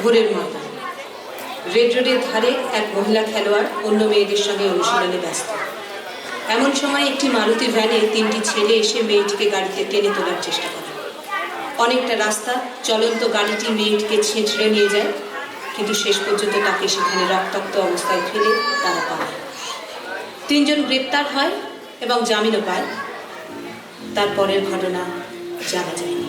ভোরের ময়দান রেড রোডের ধারে এক মহিলা খেলোয়াড় অন্য মেয়েদের সঙ্গে অনুশীলনে ব্যস্ত। এমন সময় একটি মারুতি ভ্যানে তিনটি ছেলে এসে মেয়েটিকে গাড়িতে টেনে তোলার চেষ্টা করে। অনেকটা রাস্তা চলন্ত গাড়িটি মেয়েটিকে ছেঁচড়ে নিয়ে যায়, কিন্তু শেষ পর্যন্ত তাকে সেখানে রক্তাক্ত অবস্থায় ফেলে তারা পালায়। তিনজন গ্রেপ্তার হয় এবং জামিনও পায়। তারপরের ঘটনা জানা যায়নি।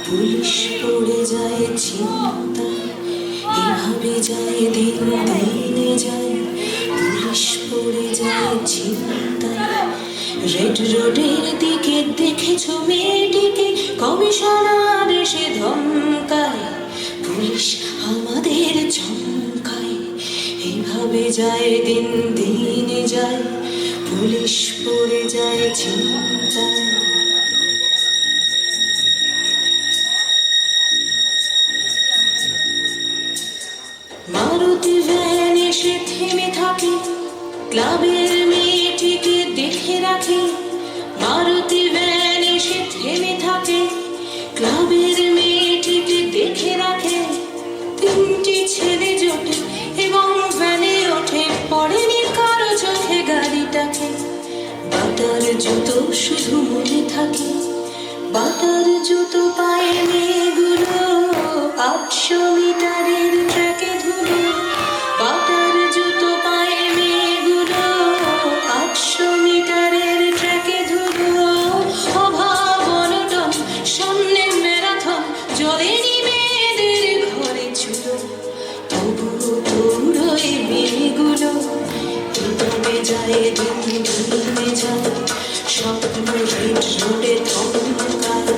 পুলিশ পড়ে যায় চিন্তায়, এভাবে যায় দিন দিনে যায়। পুলিশ পড়ে যায় চিন্তায়। রেড রোডের দিকে দেখেছো মেয়েটিকে, কমিশনার এসে ধমকায়। পুলিশ আমাদের চমকায়, এভাবে যায় দিন দিনে যায়। পুলিশ পড়ে যায় চিন্তায়। মারুতি ভ্যান এসে থেমে থাকে, ক্লাবের মেয়েটিকে দেখে রাখে। মারুতি ভ্যান এসে থেমে থাকে, ক্লাবের মেয়েটিকে দেখে রাখে। তিনটি ছেলে জোটে এবং ভ্যানে ওঠে, পড়েনি কারো চোখে গাড়িটাকে। বাটার জুতো শুধু মনে থাকে, বাটার জুতো পায়ে মেয়েগুলো 800 মিটারের ট্র্যাকে ধুলো। বাটার জুতো পায়ে মেয়েগুলো 800 মিটারের ট্র্যাকে ধুলো। অভাব অনটন সামনে ম্যারাথন, জলেনি মেয়েদের ঘরে চুলো। তবুও দৌড়োয় মেয়েগুলো, এভাবে যায় দিন দিনে যায়। স্বপ্ন রেড রোডে থমকায়,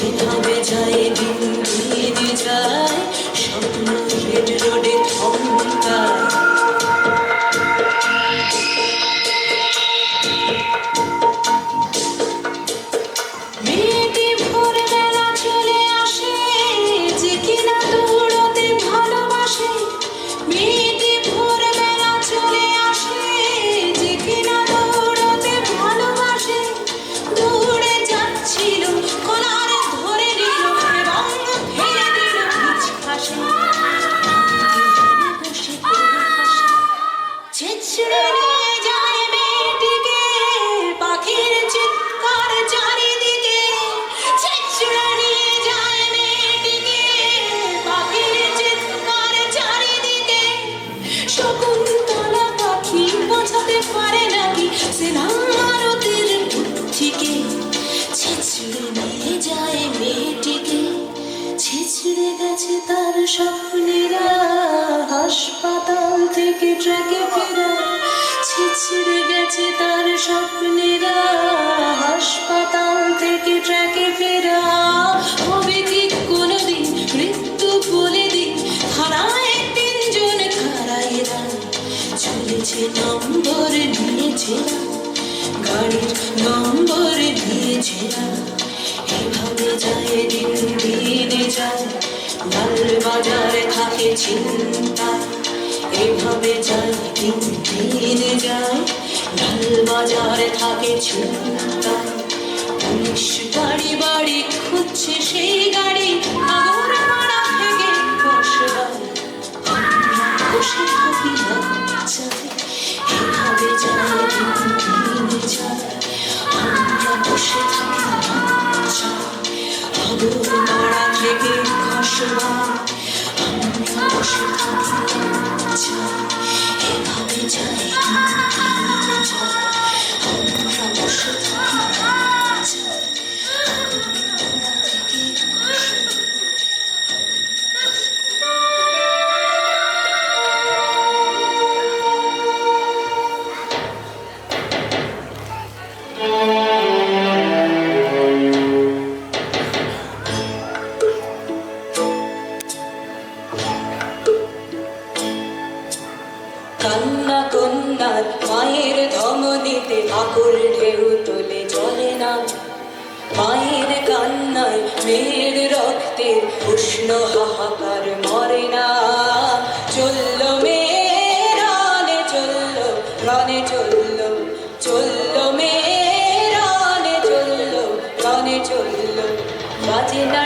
এভাবে যায় দিন দিনে যায়। স্বপ্ন রেড রোডে থমকায়। মেয়েটি ভোরবেলা চলে আসে, যে কিনা দৌড়তে ভালোবাসে। মেয়েটি ভোরবেলা চলে আসে, যে কিনা দৌড়তে ভালোবাসে। দৌড়ে যাচ্ছিল, কলার ধরে নিল এবং ফেলে দিল নিচখাসে। বসে পড়ে হাসে, ছেঁচড়ে নিয়ে যায় মেয়েটিকে, পাখির চিৎকার চারিদিকে। ছেঁচড়ে নিয়ে যায় মেয়েটিকে, পাখির চিৎকার চারিদিকে। শকুন্তলা পাখি বোঝাতে পারে নাকি সে মারুতির বুদ্ধিকে। ছেঁচড়ে নিয়ে যায় মেয়েটিকে, ছেঁচড়ে গেছে তার স্বপ্নেরা। হাসপাতাল থেকে ট্র্যাকে ফেরা, ছেঁচড়ে গেছে তার স্বপ্নেরা। হাসপাতাল থেকে ট্র্যাকে ফেরা। হবে কি কোনোদিন মৃত্যু বলে দিন, থানায় তিনজন কারায়েরা। চলেছে নম্বর নিয়েছে, গাড়ির নম্বর নিয়েছে। এভাবে যায় দিন দিনে যায়, লালবাজারে থাকে চিন্তা। এভাবে যায় দিন দিনে যায়, লালবাজারে থাকে চিন্তা। পুলিশ বাড়ি বাড়ি খুঁজছে সেই গাড়ি, আগরপাড়া থেকে কসবায়। আমরা বসে থাকি লজ্জায়, এভাবে যায় দিন দিনে যায়। আমরা বসে থাকি লজ্জায়, আগরপাড়া থেকে কসবায়। আমরা বসে থাকি লজ্জায়, এভাবে যায় দিন দিনে যায়। আমরা বসে থাকি লজ্জায়, আগরপাড়া থেকে কসবায়। কান্না কন্যার মায়ের ধমনীতে আকুল ঢেউ তোলে চলে না, মায়ের কান্নায় মেয়ের রক্তে উষ্ণ হাহাকার মরে না। চললো মেয়ে রানে চললো, রানে চললো, চললো মেয়ে রানে চললো, রানে চললো, বাজে না